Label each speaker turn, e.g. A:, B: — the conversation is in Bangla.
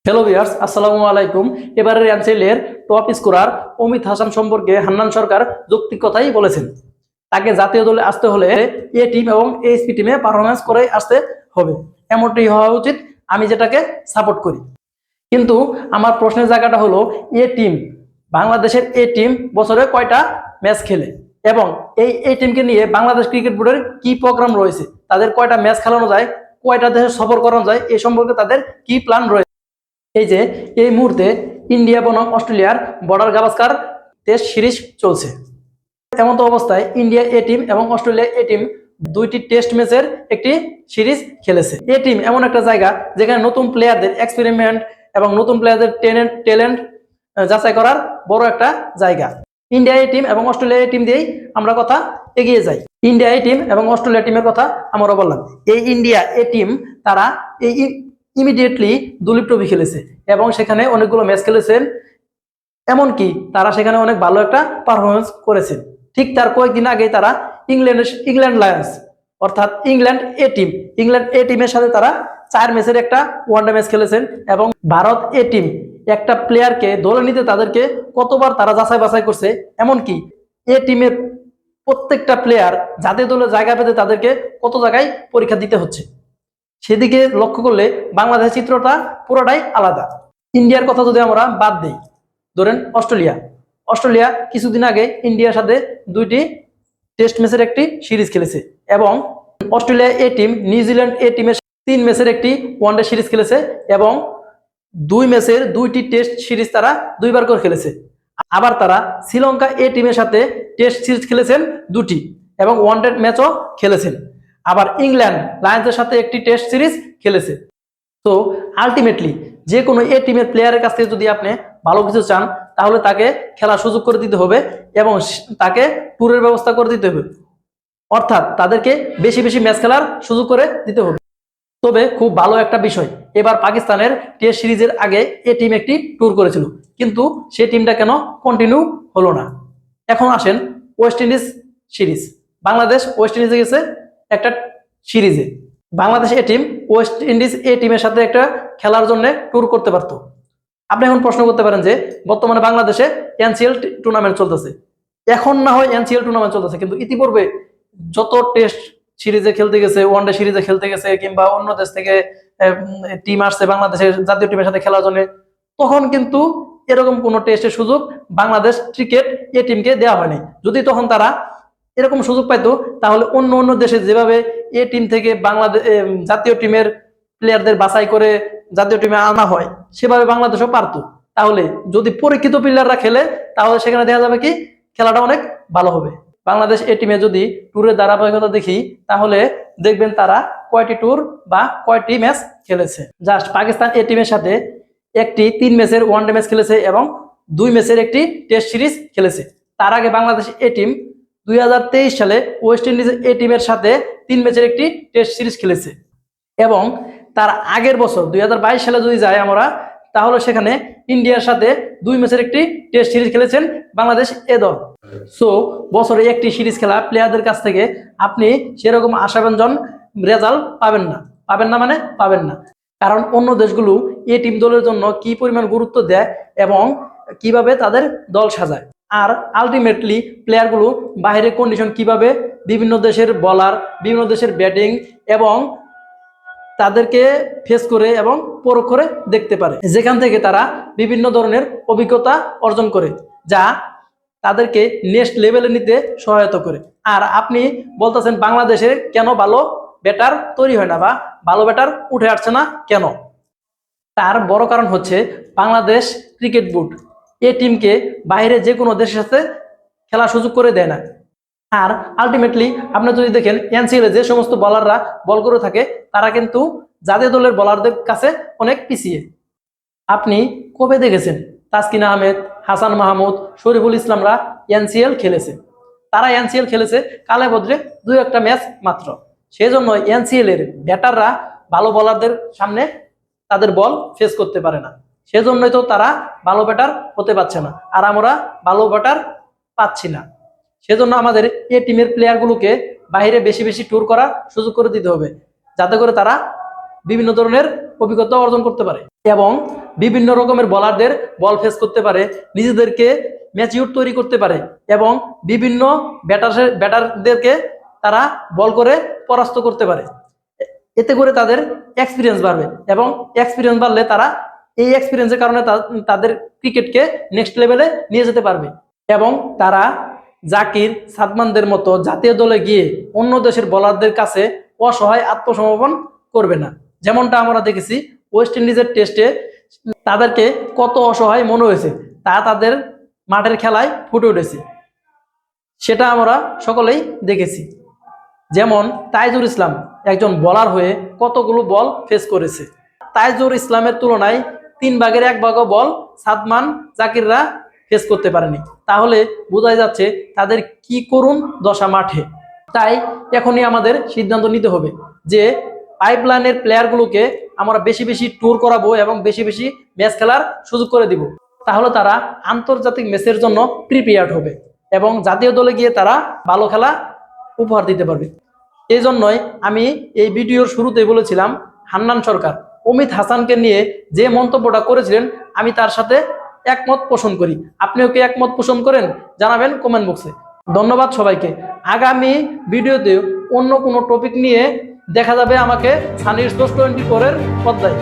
A: হ্যালো ভিউয়ার্স, আসসালামু আলাইকুম। এবারের এনসিএলের টপ স্কোরার অমিত হাসান সম্পর্কে হান্নান সরকার যৌক্তিক কথাই বলেছেন। তাকে জাতীয় দলে আসতে হলে এ টিম এবং এএসপি টিমে পারফরমেন্স করে আসতে হবে, এমনটি হওয়া উচিত, আমি যেটাকে সাপোর্ট করি। কিন্তু আমার প্রশ্নের জায়গাটা হলো, এ টিম, বাংলাদেশের এ টিম বছরে কয়টা ম্যাচ খেলে এবং এই টিমকে নিয়ে বাংলাদেশ ক্রিকেট বোর্ডের কি প্রোগ্রাম রয়েছে, তাদের কয়টা ম্যাচ খেলানো যায়, কয়টা দেশে সফর করানো যায়, এই সম্পর্কে তাদের কি প্ল্যান রয়েছে। এই যে এই মুহূর্তে ইন্ডিয়া বনাম অস্ট্রেলিয়ার বর্ডার গাভাস্কার টেস্ট সিরিজ চলছে। এমন তো অবস্থায় ইন্ডিয়া এ টিম এবং অস্ট্রেলিয়া এ টিম দুইটি টেস্ট ম্যাচের একটি সিরিজ খেলেছে। এ টিম এমন একটা জায়গা যেখানে নতুন প্লেয়ারদের এক্সপেরিমেন্ট এবং নতুন প্লেয়ারদের ট্যালেন্ট যাচাই করার বড় একটা জায়গা। ইন্ডিয়া এ টিম এবং অস্ট্রেলিয়া এ টিম দিয়েই আমরা কথা এগিয়ে যাই। ইন্ডিয়া এ টিম এবং অস্ট্রেলিয়া টিমের কথা আমরা বললাম। এই ইন্ডিয়া এ টিম তারা এই ইমিডিয়েটলি দুলীপ ট্রফি খেলেছে এবং সেখানে অনেকগুলো ম্যাচ খেলেছেন, এমনকি তারা সেখানে অনেক ভালো একটা পারফরমেন্স করেছেন। ঠিক তার কয়েকদিন আগে তারা ইংল্যান্ড লায়ন্স অর্থাৎ ইংল্যান্ড এ টিমের সাথে তারা 4 ম্যাচের একটা ওয়ানডে ম্যাচ খেলেছেন এবং ভারত এ টিম একটা প্লেয়ারকে দলে নিতে তাদেরকে কতবার তারা যাচাই বাছাই করছে, এমনকি এ টিমের প্রত্যেকটা প্লেয়ার জাতীয় দলে জায়গা পেতে তাদেরকে কত জায়গায় পরীক্ষা দিতে হচ্ছে। সেদিকে লক্ষ্য করলে বাংলাদেশের চিত্রটা পুরোটাই আলাদা। ইন্ডিয়ার কথা যদি আমরা বাদ দিই, ধরেন অস্ট্রেলিয়া কিছুদিন আগে ইন্ডিয়ার সাথে 2টি টেস্ট ম্যাচের একটি সিরিজ খেলেছে এবং অস্ট্রেলিয়া এ টিম নিউজিল্যান্ড এ টিমের 3 ম্যাচের একটি ওয়ানডে সিরিজ খেলেছে এবং 2 ম্যাচের 2টি টেস্ট সিরিজ তারা 2বার করে খেলেছে। আবার তারা শ্রীলঙ্কা এ টিমের সাথে টেস্ট সিরিজ খেলেছেন 2টি এবং ওয়ানডে ম্যাচও খেলেছেন। আবার ইংল্যান্ড লায়ন্সের সাথে একটি টেস্ট সিরিজ খেলেছে। তো আলটিমেটলি যে কোনো এ টিমের প্লেয়ারের কাছ থেকে যদি আপনি ভালো কিছু চান, তাহলে তাকে খেলার সুযোগ করে দিতে হবে এবং তাকে ট্যুরের ব্যবস্থা করে দিতে হবে, অর্থাৎ তাদেরকে বেশি বেশি ম্যাচ খেলার সুযোগ করে দিতে হবে। তবে খুব ভালো একটা বিষয়, এবার পাকিস্তানের টেস্ট সিরিজের আগে এ টিম একটি ট্যুর করেছিল, কিন্তু সেই টিমটা কেন কন্টিনিউ হলো না। এখন আসেন West Indies series. Bangladesh West ইন্ডিজে গেছে একটা সিরিজে। Bangladesh A team West Indies A টিমের সাথে একটা খেলার জন্য ট্যুর করতে পারত। আপনি এখন প্রশ্ন করতে পারেন যে বর্তমানে বাংলাদেশে এনসিএল টুর্নামেন্ট চলতেছে, এখন না হয় এনসিএল টুর্নামেন্ট চলতেছে, কিন্তু ইতিপূর্বে যত টেস্ট সিরিজে খেলতে গেছে, ওয়ানডে সিরিজে খেলতে গেছে, কিংবা অন্য দেশ থেকে টিম আসছে বাংলাদেশের জাতীয় টিমের সাথে খেলার জন্য, তখন কিন্তু এরকম কোনো টেস্টের সুযোগ বাংলাদেশ ক্রিকেট এ টিমকে দেওয়া হয়নি। যদি তখন তারা এরকম সুযোগ পাইতো, তাহলে অন্য অন্য দেশে যেভাবে এ টিম থেকে বাংলাদেশ জাতীয় টিমের প্লেয়ারদের বাছাই করে জাতীয় টিমে আনা হয়, সেভাবে বাংলাদেশও পারতো। তাহলে যদি পরীক্ষিত প্লেয়াররা খেলে, তাহলে সেখানে দেখা যাবে কি খেলাটা অনেক ভালো হবে। বাংলাদেশ এ টিমে যদি ট্যুরের ধারাবাহিকতা দেখি, তাহলে দেখবেন তারা কয়টি ট্যুর বা কয়টি ম্যাচ খেলেছে। জাস্ট পাকিস্তান এ টিমের সাথে একটি 3 ম্যাচের ওয়ানডে ম্যাচ খেলেছে এবং 2 ম্যাচের একটি টেস্ট সিরিজ খেলেছে। তার আগে বাংলাদেশ এ টিম 2023 সালে ওয়েস্ট ইন্ডিজ এ টিমের সাথে 3 ম্যাচের একটি টেস্ট সিরিজ খেলেছে এবং তার আগের বছর 2022 সালে যদি যাই আমরা, তাহলে সেখানে ইন্ডিয়ার সাথে 2 ম্যাচের একটি টেস্ট সিরিজ খেলেছেন বাংলাদেশ এ দল। সো বছরে একটি সিরিজ খেলা প্লেয়ারদের কাছ থেকে আপনি সেরকম আশাব্যঞ্জক রেজাল্ট পাবেন না, কারণ অন্য দেশগুলো এ টিম দলের জন্য কি পরিমাণ গুরুত্ব দেয় এবং কিভাবে তাদের দল সাজায়। আর আলটিমেটলি প্লেয়ারগুলো বাইরের কন্ডিশন কিভাবে, বিভিন্ন দেশের বলার, বিভিন্ন দেশের ব্যাটিং এবং তাদেরকে ফেস করে এবং পরখ করে দেখতে পারে, যেখান থেকে তারা বিভিন্ন ধরনের অভিজ্ঞতা অর্জন করে, যা তাদেরকে নেক্সট লেভেলে নিতে সহায়তা করে। আর আপনি বলতেছেন বাংলাদেশে কেন ভালো ব্যাটার তৈরি হয় না বা ভালো ব্যাটার উঠে আসছে না কেন? তার বড় কারণ হচ্ছে বাংলাদেশ ক্রিকেট বোর্ড এই টিমকে বাইরে যে কোনো দেশের সাথে খেলার সুযোগ করে দেয় না। আর আলটিমেটলি আপনি যদি দেখেন এনসিএল যে সমস্ত বলাররা বল করে থাকে, তারা কিন্তু জাতীয় দলের বলারদের কাছে অনেক পিছিয়ে। আপনি কবে দেখেছেন তাসকিন আহমেদ, হাসান মাহমুদ, শরীফুল ইসলামরা এনসিএল খেলেছে? তারা এনসিএল খেলেছে কালে বদ্রে 2-1টা ম্যাচ মাত্র। সেই জন্য এনসিএল এর ব্যাটাররা ভালো বলারদের সামনে তাদের বল ফেস করতে পারে না, সেজন্যই তো তারা ভালো ব্যাটার হতে পারছে না, আর আমরা ভালো ব্যাটার পাচ্ছি না। সেজন্য আমাদের এই টিমের প্লেয়ারগুলোকে বাইরে বেশি বেশি ট্যুর করার সুযোগ করে দিতে হবে, যাতে করে তারা বিভিন্ন ধরনের অভিজ্ঞতা অর্জন করতে পারে। এবং বিভিন্ন রকমের বলারদের বল ফেস করতে পারে, নিজেদেরকে ম্যাচিউর তৈরি করতে পারে এবং বিভিন্ন ব্যাটারদেরকে তারা বল করে পরাস্ত করতে পারে। এতে করে তাদের এক্সপিরিয়েন্স বাড়বে এবং এক্সপিরিয়েন্স বাড়লে তারা এই এক্সপিরিয়েন্সের কারণে তাদের ক্রিকেটকে নেক্সট লেভেলে নিয়ে যেতে পারবে এবং তারা জাকির, সাদমানদের মতো জাতীয় দলে গিয়ে অন্য দেশের বোলারদের কাছে অসহায় আত্মসমর্পণ করবে না। যেমনটা আমরা দেখেছি ওয়েস্ট ইন্ডিজের টেস্টে তাদেরকে কত অসহায় মনে হয়েছে, তা তাদের মাঠের খেলায় ফুটে উঠেছে, সেটা আমরা সকলেই দেখেছি। যেমন তাইজুল ইসলাম একজন বোলার হয়ে কতগুলো বল ফেস করেছে। তাইজুল ইসলামের তুলনায় 1/3 বল সাদমান, জাকিররা ফেস করতে পারেনি। তাহলে বোঝাই যাচ্ছে তাদের কি করুণ দশা মাঠে। তাই এখনই আমাদের সিদ্ধান্ত নিতে হবে যে পাইপলাইনের প্লেয়ারগুলোকে আমরা বেশি বেশি ট্যুর করাবো এবং বেশি বেশি ম্যাচ খেলার সুযোগ করে দিব। তাহলে তারা আন্তর্জাতিক ম্যাচের জন্য প্রিপেয়ার্ড হবে এবং জাতীয় দলে গিয়ে তারা ভালো খেলা উপহার দিতে পারবে। এই জন্যই আমি এই ভিডিওর শুরুতে বলেছিলাম, হান্নান সরকার অমিত হাসানকে নিয়ে যে মন্তব্যটা করেছিলেন আমি তার সাথে একমত পোষণ করি। আপনিও কি একমত পোষণ করেন? জানাবেন কমেন্ট বক্সে। ধন্যবাদ সবাইকে। আগামী ভিডিওতে অন্য কোনো টপিক নিয়ে দেখা যাবে আমাকে সানির 24 পরের পর্দায়।